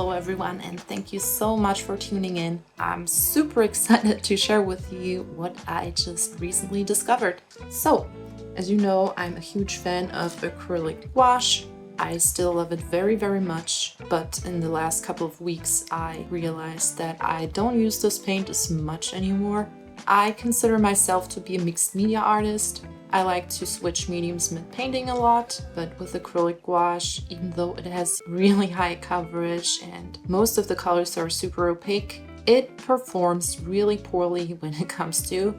Hello everyone, and thank you so much for tuning in. I'm super excited to share with you what I just recently discovered. So, as you know, I'm a huge fan of acrylic gouache. I still love it very, very much, but in the last couple of weeks I realized that I don't use this paint as much anymore. I consider myself to be a mixed media artist. I like to switch mediums mid-painting a lot, but with acrylic gouache, even though it has really high coverage and most of the colors are super opaque, it performs really poorly when it comes to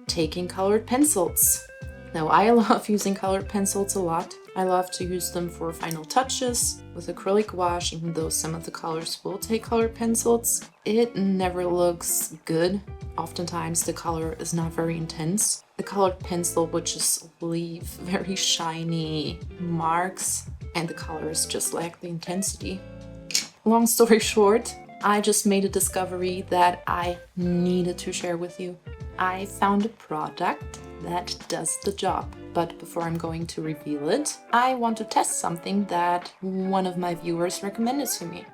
taking colored pencils. Now, I love using colored pencils a lot. I love to use them for final touches. With acrylic gouache, even though some of the colors will take colored pencils, it never looks good. Oftentimes the color is not very intense. The colored pencil would just leave very shiny marks and the colors just lack the intensity. Long story short, I just made a discovery that I needed to share with you. I found a product that does the job. But before I'm going to reveal it, I want to test something that one of my viewers recommended to me.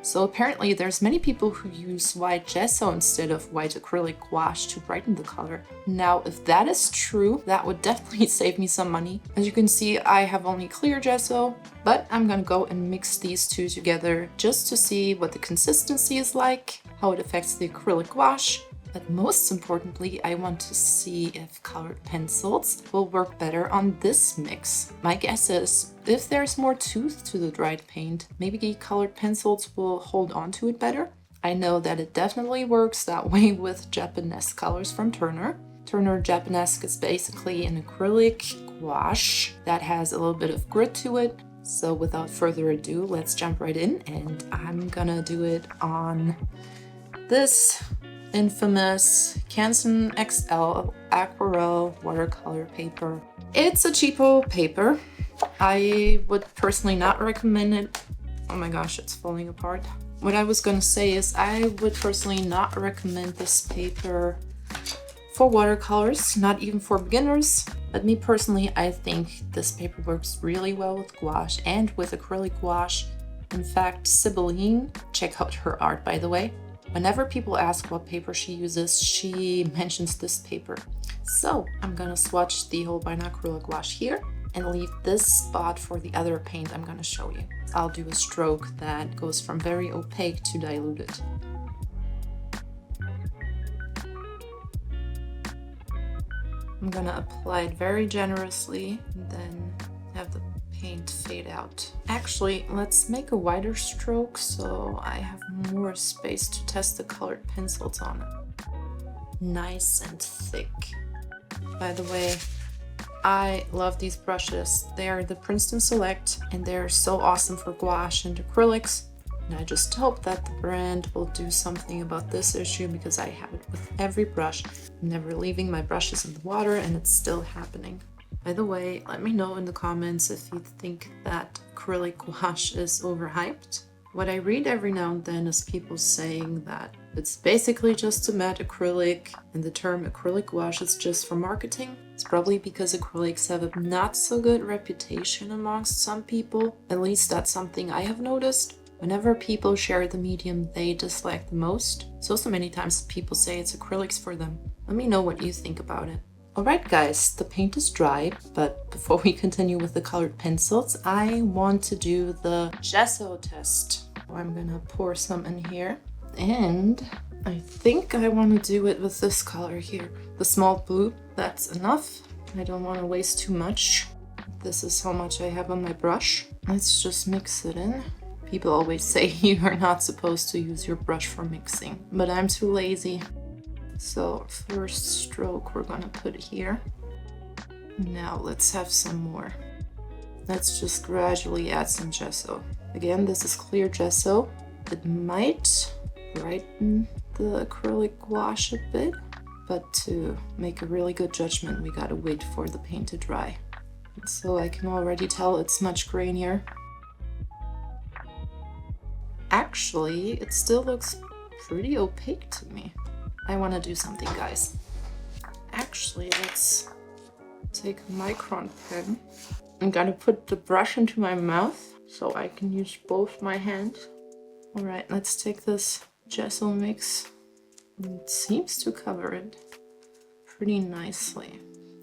So apparently there's many people who use white gesso instead of white acrylic gouache to brighten the color. Now, if that is true, that would definitely save me some money. As you can see, I have only clear gesso, but I'm gonna go and mix these two together just to see what the consistency is like, how it affects the acrylic gouache. But most importantly, I want to see if colored pencils will work better on this mix. My guess is, if there's more tooth to the dried paint, maybe colored pencils will hold on to it better. I know that it definitely works that way with Japanese colors from Turner. Turner Japanese is basically an acrylic gouache that has a little bit of grit to it. So without further ado, let's jump right in, and I'm gonna do it on this infamous Canson XL Aquarelle watercolor paper. It's a cheapo paper. I would personally not recommend it. Oh my gosh, it's falling apart. What I was gonna say is I would personally not recommend this paper for watercolors, not even for beginners. But me personally, I think this paper works really well with gouache and with acrylic gouache. In fact, Sibylline, check out her art by the way. Whenever people ask what paper she uses, she mentions this paper. So I'm gonna swatch the Holbein Acryla Gouache here and leave this spot for the other paint I'm gonna show you. I'll do a stroke that goes from very opaque to diluted. I'm gonna apply it very generously and then have the paint fade out. Actually, let's make a wider stroke so I have more space to test the colored pencils on it. Nice and thick. By the way, I love these brushes. They are the Princeton Select and they're so awesome for gouache and acrylics. And I just hope that the brand will do something about this issue because I have it with every brush. I'm never leaving my brushes in the water and it's still happening. By the way, let me know in the comments if you think that acrylic gouache is overhyped. What I read every now and then is people saying that it's basically just a matte acrylic and the term acrylic gouache is just for marketing. It's probably because acrylics have a not so good reputation amongst some people. At least that's something I have noticed. Whenever people share the medium they dislike the most, so many times people say it's acrylics for them. Let me know what you think about it. Alright guys, the paint is dry, but before we continue with the colored pencils, I want to do the gesso test. I'm gonna pour some in here, and I think I want to do it with this color here. The small blue, that's enough. I don't want to waste too much. This is how much I have on my brush. Let's just mix it in. People always say you are not supposed to use your brush for mixing, but I'm too lazy. So first stroke we're gonna put here. Now let's have some more. Let's just gradually add some gesso. Again, this is clear gesso. It might brighten the acrylic gouache a bit, but to make a really good judgment we gotta wait for the paint to dry. So I can already tell it's much grainier. Actually, it still looks pretty opaque to me. I want to do something, guys. Actually, let's take a micron pen. I'm gonna put the brush into my mouth so I can use both my hands. All right, let's take this Gesso-Mix. It seems to cover it pretty nicely.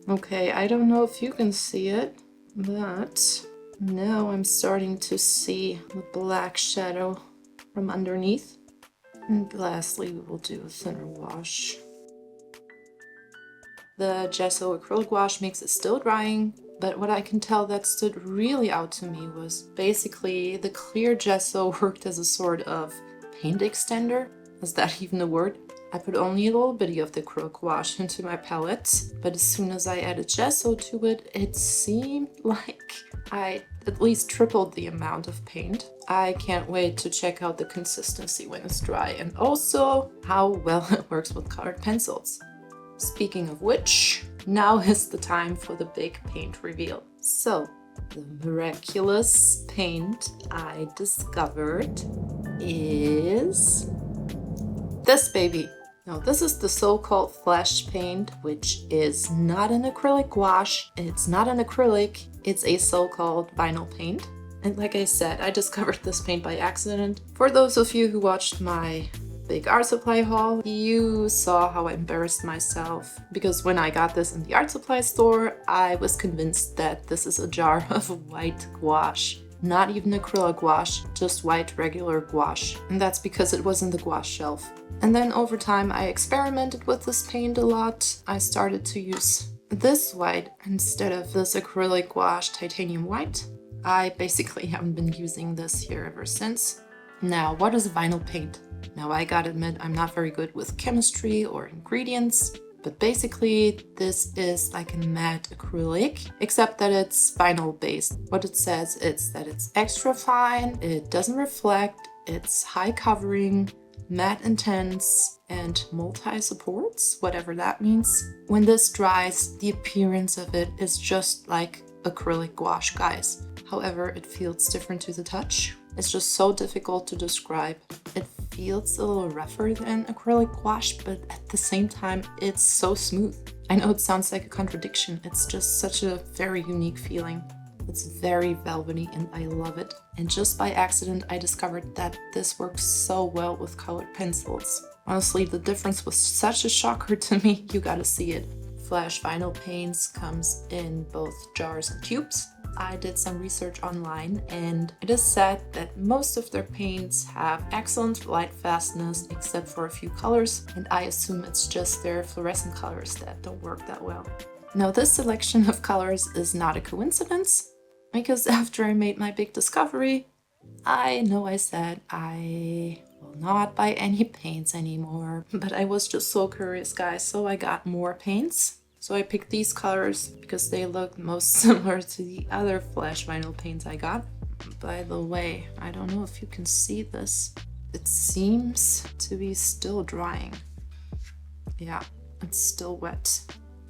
Okay, I don't know if you can see it, but now I'm starting to see the black shadow from underneath. And lastly, we will do a thinner wash. The Gesso Acrylic Gouache mix is still drying, but what I can tell that stood really out to me was basically the clear gesso worked as a sort of paint extender. Is that even a word? I put only a little bitty of the acrylic gouache into my palette, but as soon as I added gesso to it, it seemed like I at least tripled the amount of paint. I can't wait to check out the consistency when it's dry and also how well it works with colored pencils. Speaking of which, now is the time for the big paint reveal. So, the miraculous paint I discovered is this baby. Now, this is the so-called Flashe paint, which is not an acrylic gouache, it's not an acrylic, it's a so-called vinyl paint. And like I said, I discovered this paint by accident. For those of you who watched my big art supply haul, you saw how I embarrassed myself, because when I got this in the art supply store, I was convinced that this is a jar of white gouache. Not even acrylic gouache, just white regular gouache. And that's because it was in the gouache shelf. And then over time I experimented with this paint a lot. I started to use this white instead of this acrylic gouache titanium white. I basically haven't been using this here ever since. Now, what is vinyl paint? Now, I gotta admit, I'm not very good with chemistry or ingredients, but basically this is like a matte acrylic, except that it's vinyl based. What it says is that it's extra fine, it doesn't reflect, it's high covering, matte intense, and multi-supports, whatever that means. When this dries, the appearance of it is just like acrylic gouache, guys. However, it feels different to the touch. It's just so difficult to describe. It feels a little rougher than acrylic gouache, but at the same time, it's so smooth. I know it sounds like a contradiction. It's just such a very unique feeling. It's very velvety and I love it. And just by accident, I discovered that this works so well with colored pencils. Honestly, the difference was such a shocker to me. You gotta see it. Flashe vinyl paints comes in both jars and tubes. I did some research online and it is said that most of their paints have excellent light fastness except for a few colors, and I assume it's just their fluorescent colors that don't work that well. Now, this selection of colors is not a coincidence, because after I made my big discovery, I know I said I will not buy any paints anymore, but I was just so curious, guys, so I got more paints. So I picked these colors because they look most similar to the other Flashe vinyl paints I got. By the way, I don't know if you can see this. It seems to be still drying. Yeah, it's still wet.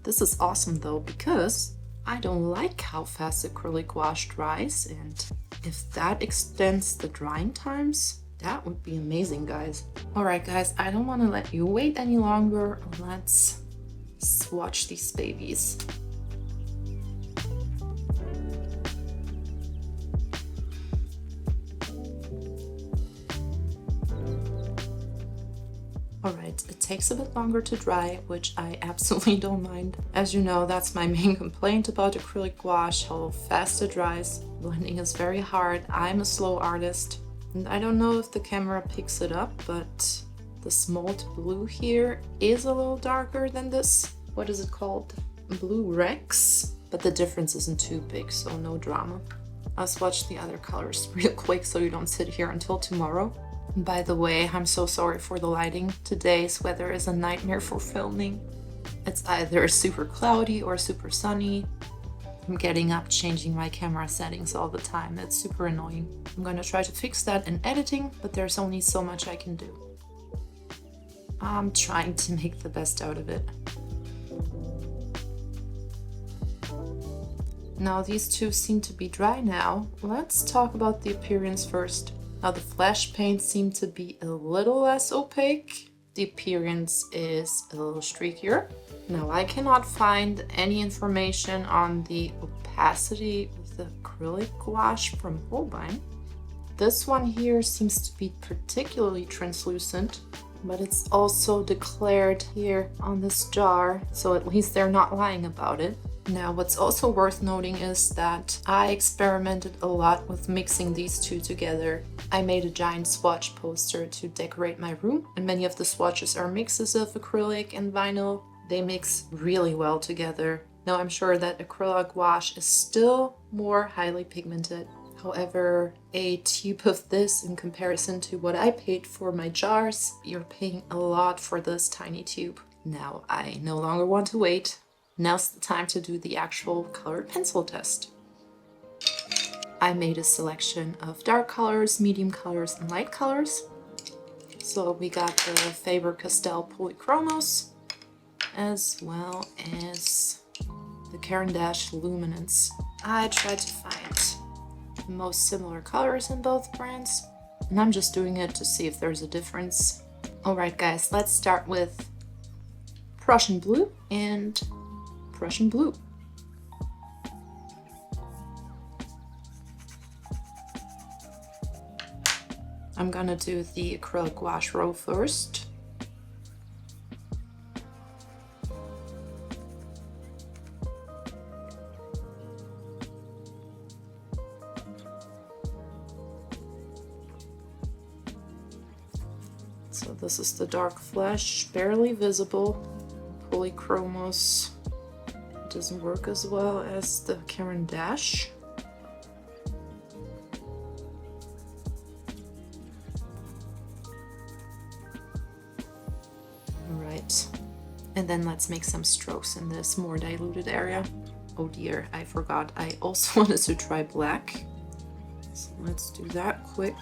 This is awesome though, because I don't like how fast acrylic gouache dries, and if that extends the drying times, that would be amazing, guys. Alright guys, I don't want to let you wait any longer. Let's swatch these babies. Alright, it takes a bit longer to dry, which I absolutely don't mind. As you know, that's my main complaint about acrylic gouache, how fast it dries. Blending is very hard. I'm a slow artist, and I don't know if the camera picks it up, but the smoked blue here is a little darker than this. What is it called? Blue Rex? But the difference isn't too big, so no drama. I'll swatch the other colors real quick so you don't sit here until tomorrow. By the way, I'm so sorry for the lighting. Today's weather is a nightmare for filming. It's either super cloudy or super sunny. I'm getting up, changing my camera settings all the time. It's super annoying. I'm gonna try to fix that in editing, but there's only so much I can do. I'm trying to make the best out of it. Now these two seem to be dry now. Let's talk about the appearance first. Now the Flashe paints seem to be a little less opaque. The appearance is a little streakier. Now I cannot find any information on the opacity of the acrylic gouache from Holbein. This one here seems to be particularly translucent, but it's also declared here on this jar, so at least they're not lying about it. Now, what's also worth noting is that I experimented a lot with mixing these two together. I made a giant swatch poster to decorate my room, and many of the swatches are mixes of acrylic and vinyl. They mix really well together. Now, I'm sure that Acryla Gouache is still more highly pigmented. However, a tube of this in comparison to what I paid for my jars, you're paying a lot for this tiny tube. Now, I no longer want to wait. Now's the time to do the actual colored pencil test. I made a selection of dark colors, medium colors, and light colors. So we got the Faber Castell Polychromos, as well as the Caran D'Ache Luminance. I tried to find the most similar colors in both brands, and I'm just doing it to see if there's a difference. Alright guys, let's start with Prussian blue and Prussian blue. I'm gonna do the acrylic gouache row first. So this is the dark Flashe, barely visible. Polychromos doesn't work as well as the Caran D'Ache. Alright, and then let's make some strokes in this more diluted area. Oh dear, I forgot I also wanted to try black. So let's do that quick.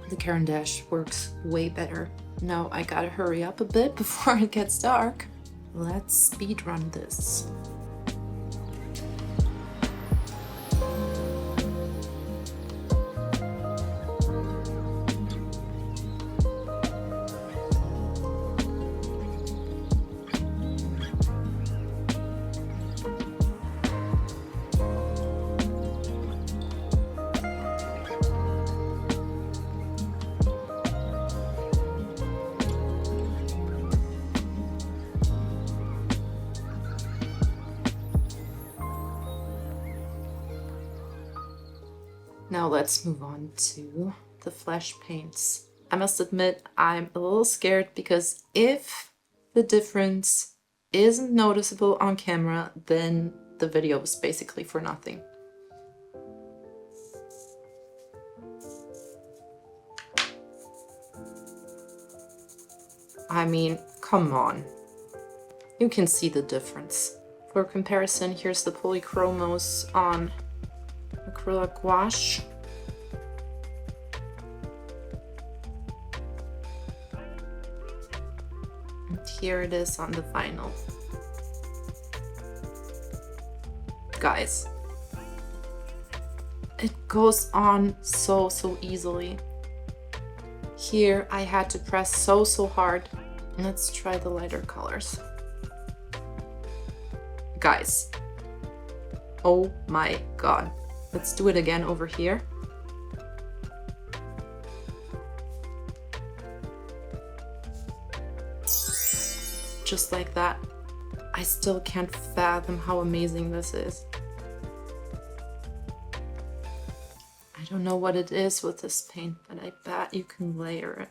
The Caran D'Ache works way better. Now I gotta hurry up a bit before it gets dark. Let's speed run this. Now let's move on to the Flashe paints. I must admit I'm a little scared because if the difference isn't noticeable on camera, then the video is basically for nothing. I mean, come on. You can see the difference. For comparison, here's the Polychromos on Acrylic Gouache. And here it is on the vinyl. Guys, it goes on so easily. Here I had to press so hard. Let's try the lighter colors. Guys, oh my god. Let's do it again over here. Just like that. I still can't fathom how amazing this is. I don't know what it is with this paint, but I bet you can layer it.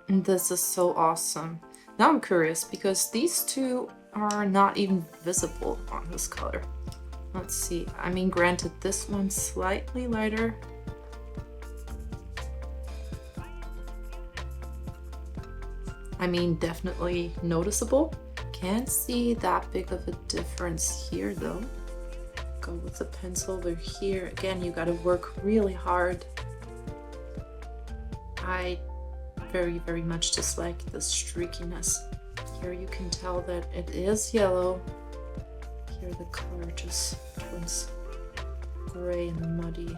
And this is so awesome. Now I'm curious because these two are not even visible on this color. Let's see. I mean, granted, this one's slightly lighter. I mean, definitely noticeable. Can't see that big of a difference here though. Go with the pencil over here. Again, you gotta work really hard. I very much dislike the streakiness. Here you can tell that it is yellow. Here the color just turns gray and muddy.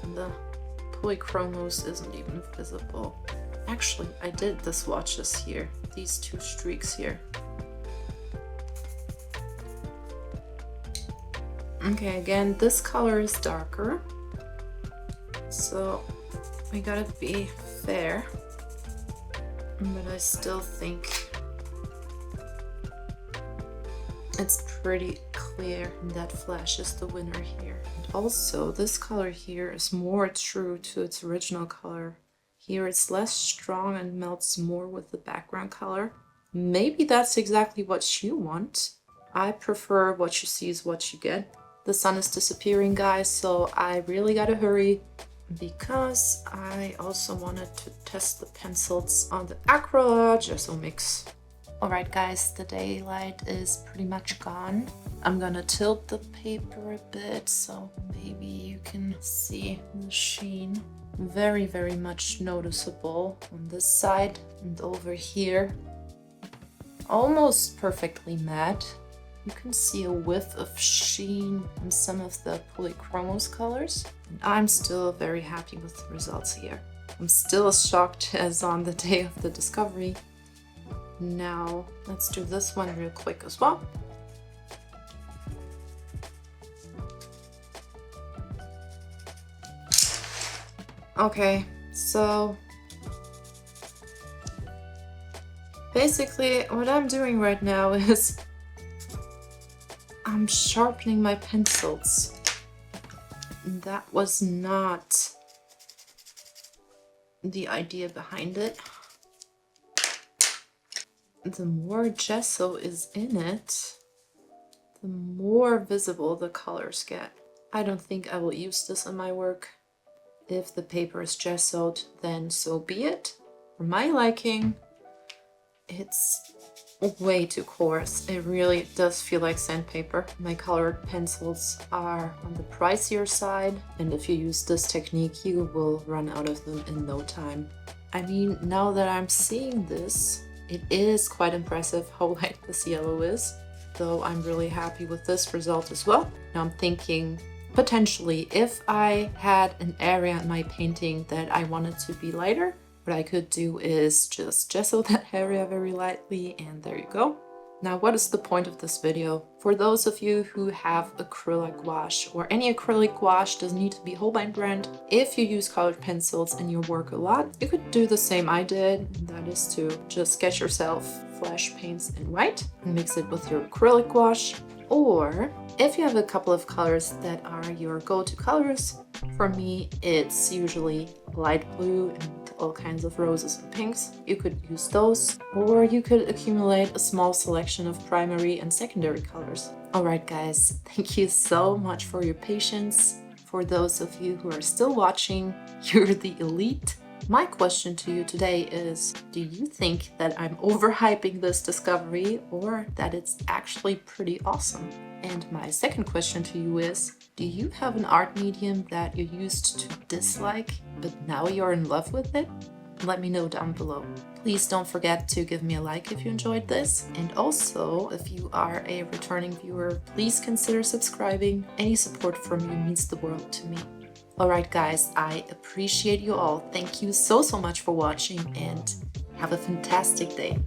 And the Polychromos isn't even visible. Actually, I did the swatches here, these two streaks here. Okay, again, this color is darker, so we gotta be fair, but I still think it's pretty clear that Flashe is the winner here. And also, this color here is more true to its original color. Here it's less strong and melts more with the background color. Maybe that's exactly what you want. I prefer what you see is what you get. The sun is disappearing, guys, so I really gotta hurry because I also wanted to test the pencils on the Acryla Gesso-Mix. Alright guys, the daylight is pretty much gone. I'm gonna tilt the paper a bit so maybe you can see the sheen. Very, very much noticeable on this side and over here. Almost perfectly matte. You can see a whiff of sheen in some of the Polychromos colors. And I'm still very happy with the results here. I'm still as shocked as on the day of the discovery. Now, let's do this one real quick as well. Okay, so basically what I'm doing right now is I'm sharpening my pencils. That was not the idea behind it. The more gesso is in it, the more visible the colors get. I don't think I will use this in my work. If the paper is gessoed, then so be it. For my liking, it's way too coarse. It really does feel like sandpaper. My colored pencils are on the pricier side, and if you use this technique, you will run out of them in no time. I mean, now that I'm seeing this, it is quite impressive how light this yellow is, though I'm really happy with this result as well. Now I'm thinking, potentially, if I had an area in my painting that I wanted to be lighter, what I could do is just gesso that area very lightly, and there you go. Now, what is the point of this video? For those of you who have acrylic gouache, or any acrylic gouache, doesn't need to be Holbein brand. If you use colored pencils in your work a lot, you could do the same I did, and that is to just get yourself Flashe paints in white and mix it with your acrylic gouache. Or if you have a couple of colors that are your go-to colors, for me it's usually light blue and all kinds of roses and pinks. You could use those, or you could accumulate a small selection of primary and secondary colors. Alright guys, thank you so much for your patience. For those of you who are still watching, you're the elite. My question to you today is, do you think that I'm overhyping this discovery or that it's actually pretty awesome? And my second question to you is, do you have an art medium that you used to dislike, but now you're in love with it? Let me know down below. Please don't forget to give me a like if you enjoyed this. And also, if you are a returning viewer, please consider subscribing. Any support from you means the world to me. Alright guys, I appreciate you all. Thank you so much for watching and have a fantastic day.